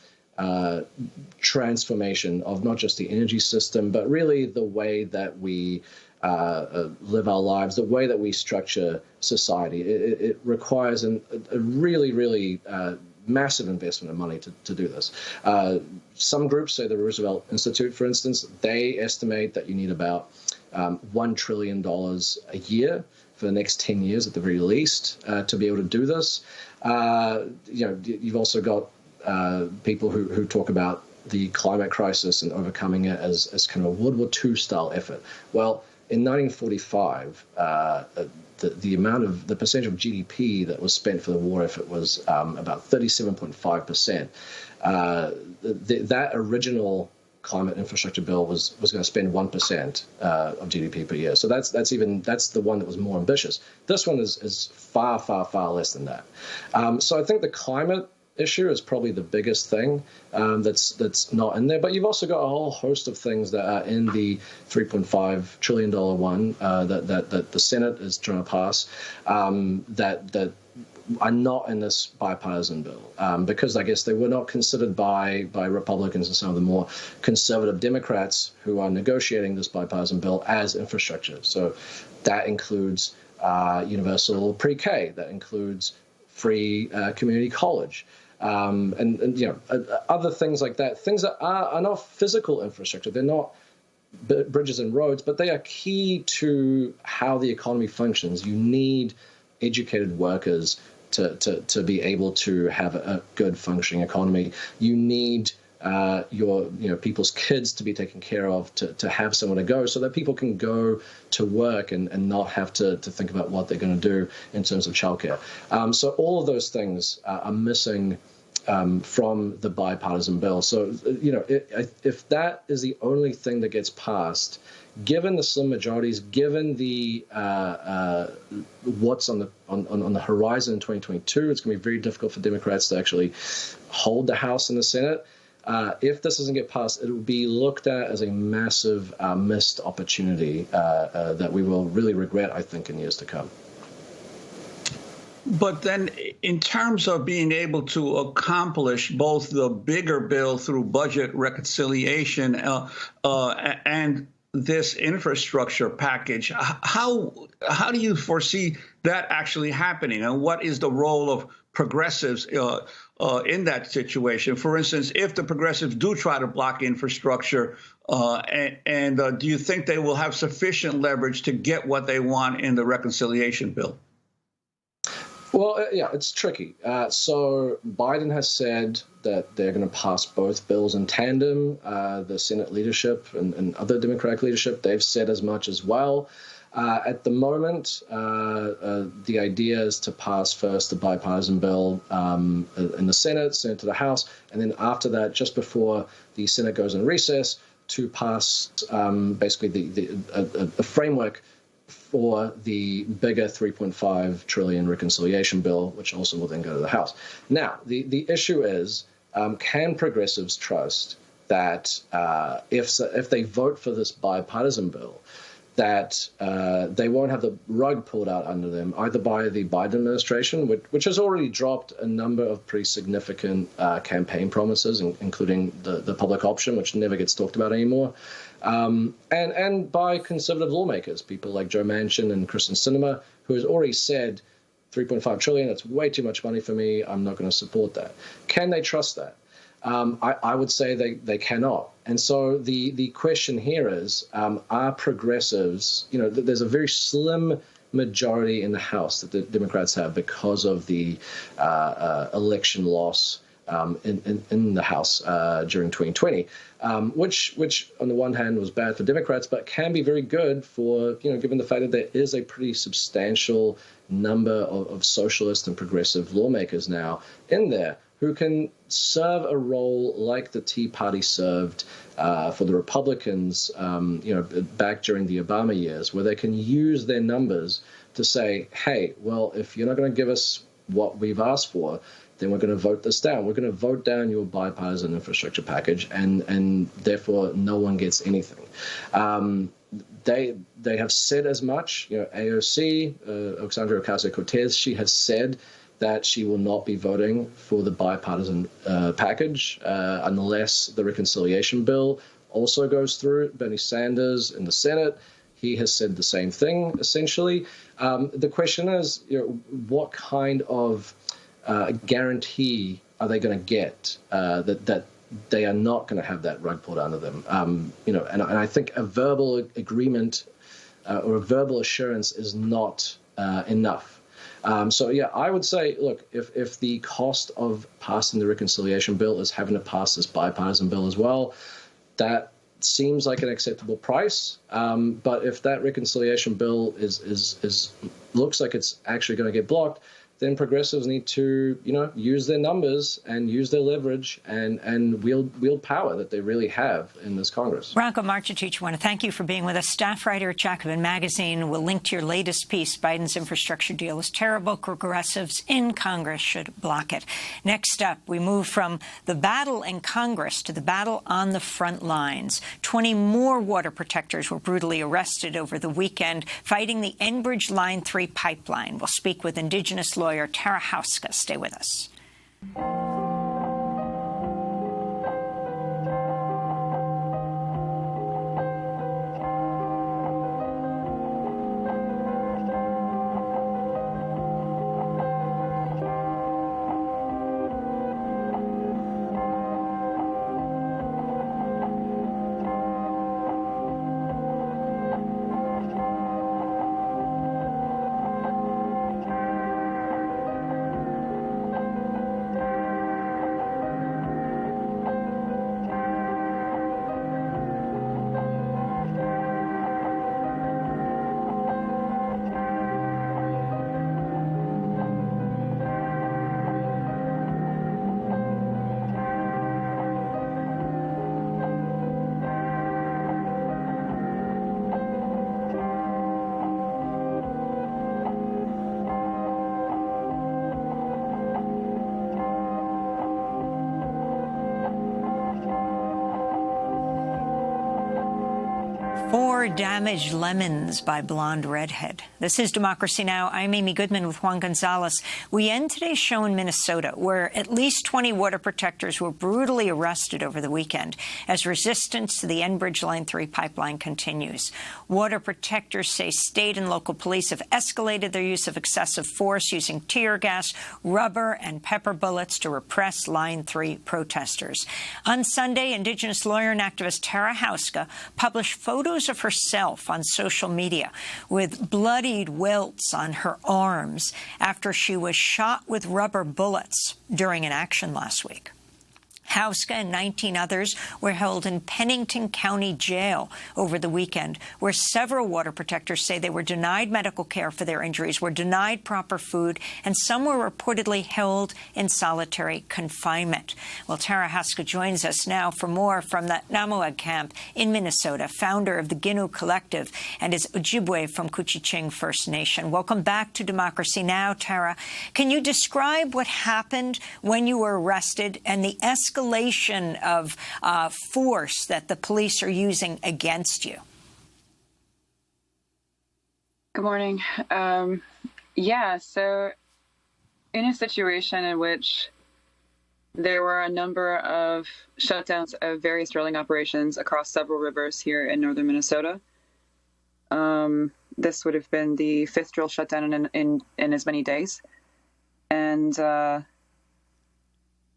transformation of not just the energy system, but really the way that we live our lives, the way that we structure society. It requires a really, really massive investment of money to do this. Some groups, say the Roosevelt Institute, for instance, they estimate that you need about $1 trillion a year for the next 10 years at the very least to be able to do this. You've also got people who talk about the climate crisis and overcoming it as kind of a World War II style effort. Well, in 1945, the percentage of GDP that was spent for the war effort was about 37.5%. That original climate infrastructure bill was going to spend 1% of GDP per year. So that's the one that was more ambitious. This one is far, far, far less than that. So I think the climate issue is probably the biggest thing that's not in there. But you've also got a whole host of things that are in the $3.5 trillion one that the Senate is trying to pass that are not in this bipartisan bill because I guess they were not considered by Republicans and some of the more conservative Democrats who are negotiating this bipartisan bill as infrastructure. So that includes universal pre-K, that includes free community college, and you know, other things like that, things that are not physical infrastructure. They're not bridges and roads, but they are key to how the economy functions. You need educated workers to be able to have a good functioning economy. You need your people's kids to be taken care of, to have somewhere to go so that people can go to work and not have to think about what they're going to do in terms of childcare. So all of those things are missing from the bipartisan bill. So, if that is the only thing that gets passed, given the slim majorities, given the what's on the horizon in 2022, it's going to be very difficult for Democrats to actually hold the House and the Senate. If this doesn't get passed, it will be looked at as a massive missed opportunity that we will really regret, I think, in years to come. But then in terms of being able to accomplish both the bigger bill through budget reconciliation and this infrastructure package, how do you foresee that actually happening? And what is the role of progressives in that situation? For instance, if the progressives do try to block infrastructure, do you think they will have sufficient leverage to get what they want in the reconciliation bill? Well, yeah, it's tricky. So Biden has said that they're going to pass both bills in tandem. The Senate leadership and other Democratic leadership, they've said as much as well. At the moment, the idea is to pass first the bipartisan bill in the Senate, send it to the House, and then after that, just before the Senate goes in recess, to pass basically the framework for the bigger $3.5 trillion reconciliation bill, which also will then go to the House. Now, the issue is, can progressives trust that if they vote for this bipartisan bill, that they won't have the rug pulled out under them, either by the Biden administration, which has already dropped a number of pretty significant campaign promises, including the public option, which never gets talked about anymore, and by conservative lawmakers, people like Joe Manchin and Kristen Sinema, who has already said $3.5 trillion, that's way too much money for me, I'm not going to support that. Can they trust that? I would say they cannot. And so the question here is, are progressives, there's a very slim majority in the House that the Democrats have because of the election loss in the House during 2020, which on the one hand was bad for Democrats, but can be very good for, given the fact that there is a pretty substantial number of socialist and progressive lawmakers now in there who can serve a role like the Tea Party served for the Republicans, back during the Obama years, where they can use their numbers to say, hey, well, if you're not going to give us what we've asked for, then we're going to vote this down. We're going to vote down your bipartisan infrastructure package, and therefore no one gets anything. They have said as much. AOC, Alexandria Ocasio-Cortez, she has said that she will not be voting for the bipartisan package unless the reconciliation bill also goes through. Bernie Sanders in the Senate, he has said the same thing, essentially. The question is, what kind of guarantee are they going to get that they are not going to have that rug pulled under them? And I think a verbal agreement or a verbal assurance is not enough. So, yeah, I would say, look, if the cost of passing the reconciliation bill is having to pass this bipartisan bill as well, that seems like an acceptable price. But if that reconciliation bill looks like it's actually going to get blocked, then progressives need to, use their numbers and use their leverage and wield power that they really have in this Congress. Branko Marcetic, I want to thank you for being with us. Staff writer at Jacobin Magazine. Will link to your latest piece, Biden's infrastructure deal is terrible. Progressives in Congress should block it. Next up, we move from the battle in Congress to the battle on the front lines. 20 more water protectors were brutally arrested over the weekend fighting the Enbridge Line 3 pipeline. We'll speak with Indigenous lawyer Tara Houska. Stay with us. 4 damaged lemons by blonde redhead. This is Democracy Now! I'm Amy Goodman with Juan González. We end today's show in Minnesota, where at least 20 water protectors were brutally arrested over the weekend as resistance to the Enbridge Line 3 pipeline continues. Water protectors say state and local police have escalated their use of excessive force, using tear gas, rubber and pepper bullets to repress Line 3 protesters. On Sunday, Indigenous lawyer and activist Tara Houska published photos of herself on social media with bloodied welts on her arms after she was shot with rubber bullets during an action last week. Houska and 19 others were held in Pennington County Jail over the weekend, where several water protectors say they were denied medical care for their injuries, were denied proper food, and some were reportedly held in solitary confinement. Well, Tara Houska joins us now for more from the Namuag camp in Minnesota, founder of the Ginu Collective, and is Ojibwe from Couchiching First Nation. Welcome back to Democracy Now!, Tara. Can you describe what happened when you were arrested and the escalation of force that the police are using against you? Good morning. So in a situation in which there were a number of shutdowns of various drilling operations across several rivers here in northern Minnesota, this would have been the 5th drill shutdown in as many days. And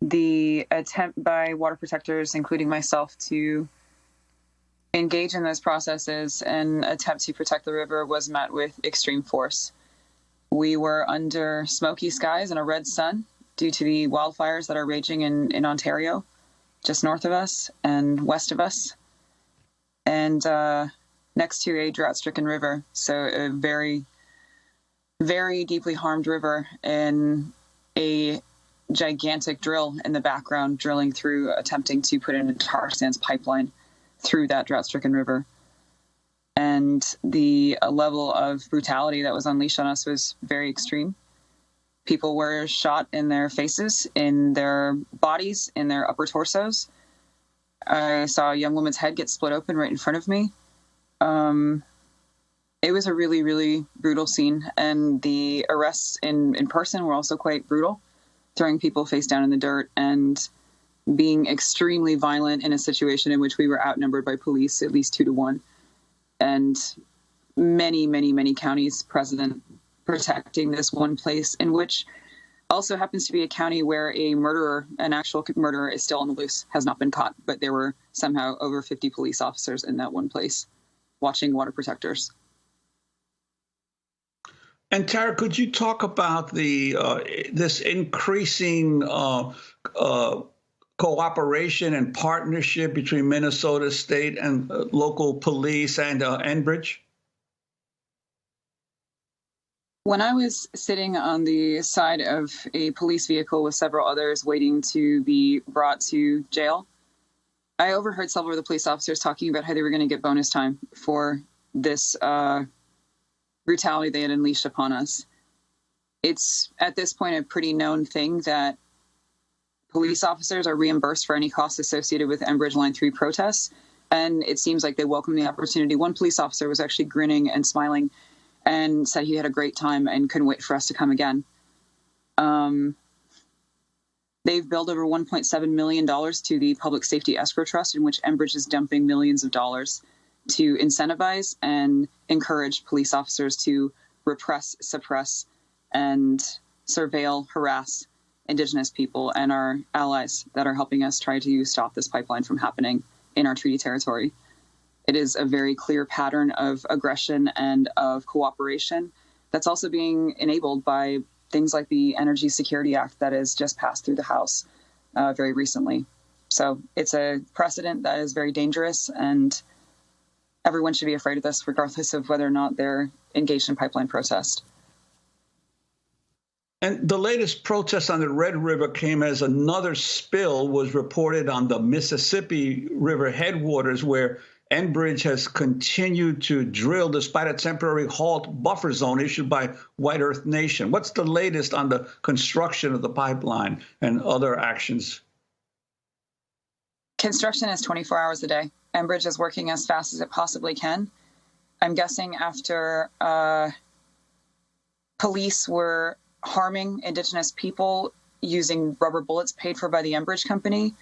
the attempt by water protectors, including myself, to engage in those processes and attempt to protect the river was met with extreme force. We were under smoky skies and a red sun due to the wildfires that are raging in Ontario, just north of us and west of us, and next to a drought-stricken river. So a very, very deeply harmed river, and a gigantic drill in the background drilling through, attempting to put in a tar sands pipeline through that drought-stricken river. And the level of brutality that was unleashed on us was very extreme. People were shot in their faces, in their bodies, in their upper torsos. I saw a young woman's head get split open right in front of me. It was a really, really brutal scene. And the arrests in person were also quite brutal, throwing people face down in the dirt and being extremely violent in a situation in which we were outnumbered by police at least 2 to 1. And many, many, many counties present protecting this one place, in which also happens to be a county where a murderer, an actual murderer, is still on the loose, has not been caught. But there were somehow over 50 police officers in that one place watching water protectors. And Tara, could you talk about this increasing cooperation and partnership between Minnesota State and local police and Enbridge? When I was sitting on the side of a police vehicle with several others waiting to be brought to jail, I overheard several of the police officers talking about how they were going to get bonus time for this brutality they had unleashed upon us. It's at this point a pretty known thing that police officers are reimbursed for any costs associated with Enbridge Line 3 protests, and it seems like they welcome the opportunity. One police officer was actually grinning and smiling and said he had a great time and couldn't wait for us to come again. They've billed over $1.7 million to the Public Safety Escrow Trust, in which Enbridge is dumping millions of dollars to incentivize and encourage police officers to repress, suppress, and surveil, harass Indigenous people and our allies that are helping us try to stop this pipeline from happening in our treaty territory. It is a very clear pattern of aggression and of cooperation that's also being enabled by things like the Energy Security Act that has just passed through the House very recently. So it's a precedent that is very dangerous, and everyone should be afraid of this, regardless of whether or not they're engaged in pipeline protest. And the latest protest on the Red River came as another spill was reported on the Mississippi River headwaters, where Enbridge has continued to drill despite a temporary halt buffer zone issued by White Earth Nation. What's the latest on the construction of the pipeline and other actions? Construction is 24 hours a day. Enbridge is working as fast as it possibly can. I'm guessing after police were harming Indigenous people using rubber bullets paid for by the Enbridge company,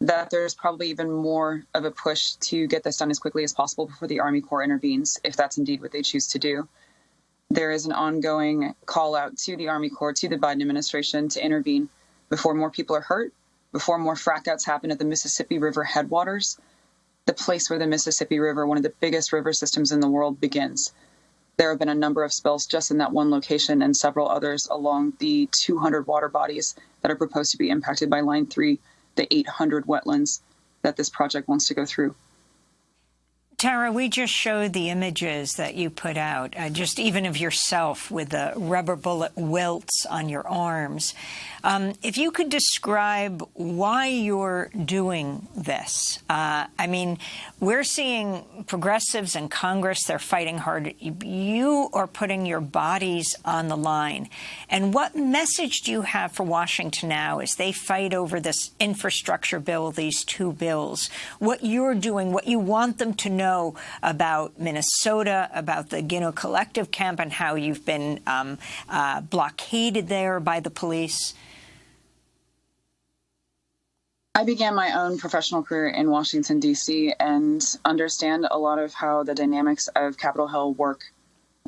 that there's probably even more of a push to get this done as quickly as possible before the Army Corps intervenes, if that's indeed what they choose to do. There is an ongoing call out to the Army Corps, to the Biden administration, to intervene before more people are hurt, before more frack outs happen at the Mississippi River headwaters, the place where the Mississippi River, one of the biggest river systems in the world, begins. There have been a number of spills just in that one location and several others along the 200 water bodies that are proposed to be impacted by Line 3, the 800 wetlands that this project wants to go through. Tara, we just showed the images that you put out, just even of yourself with the rubber bullet welts on your arms. If you could describe why you're doing this. I mean, we're seeing progressives in Congress, they're fighting hard. You are putting your bodies on the line. And what message do you have for Washington now as they fight over this infrastructure bill, these two bills? What you're doing, what you want them to know about Minnesota, about the Gino Collective camp, and how you've been blockaded there by the police? I began my own professional career in Washington, D.C., and understand a lot of how the dynamics of Capitol Hill work.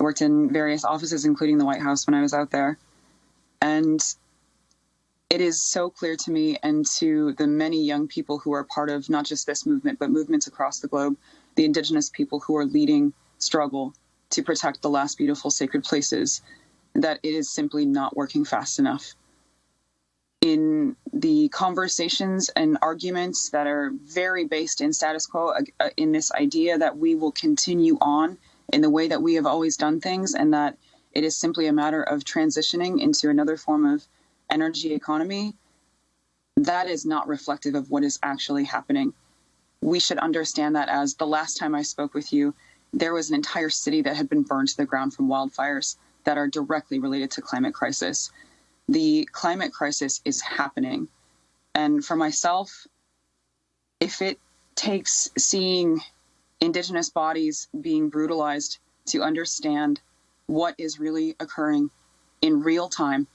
I worked in various offices, including the White House, when I was out there. And it is so clear to me and to the many young people who are part of not just this movement, but movements across the globe, the Indigenous people who are leading struggle to protect the last beautiful sacred places, that it is simply not working fast enough. In the conversations and arguments that are very based in status quo, in this idea that we will continue on in the way that we have always done things, and that it is simply a matter of transitioning into another form of energy economy, that is not reflective of what is actually happening. We should understand that as the last time I spoke with you, there was an entire city that had been burned to the ground from wildfires that are directly related to climate crisis. The climate crisis is happening. And for myself, if it takes seeing Indigenous bodies being brutalized to understand what is really occurring in real time,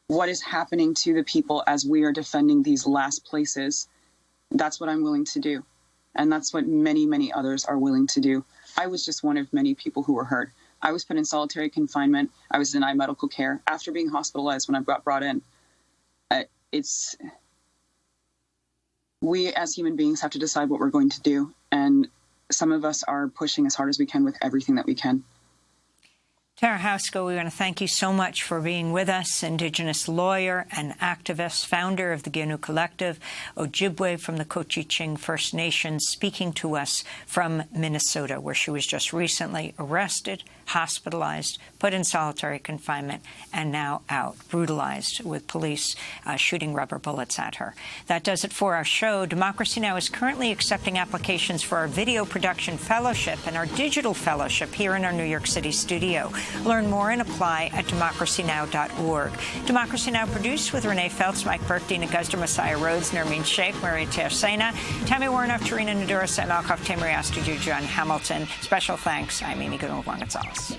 what is happening to the people as we are defending these last places, that's what I'm willing to do. And that's what many, many others are willing to do. I was just one of many people who were hurt. I was put in solitary confinement. I was denied medical care after being hospitalized when I got brought in. We as human beings have to decide what we're going to do. And some of us are pushing as hard as we can with everything that we can. Tara Housko, we want to thank you so much for being with us. Indigenous lawyer and activist, founder of the Ginu Collective, Ojibwe from the Cochiching First Nations, speaking to us from Minnesota, where she was just recently arrested, hospitalized, put in solitary confinement, and now out, brutalized with police shooting rubber bullets at her. That does it for our show. Democracy Now! Is currently accepting applications for our video production fellowship and our digital fellowship here in our New York City studio. Learn more and apply at democracynow.org. Democracy Now! Produced with Renee Feltz, Mike Burke, Dina Guzder, Messiah Rhodes, Nermeen Sheikh, Maria Tersena, Tammy Warnoff, Tarina Nadura, Sam Alkoff, Tamari Astuju, John Hamilton. Special thanks. I'm Amy Goodman with Juan González.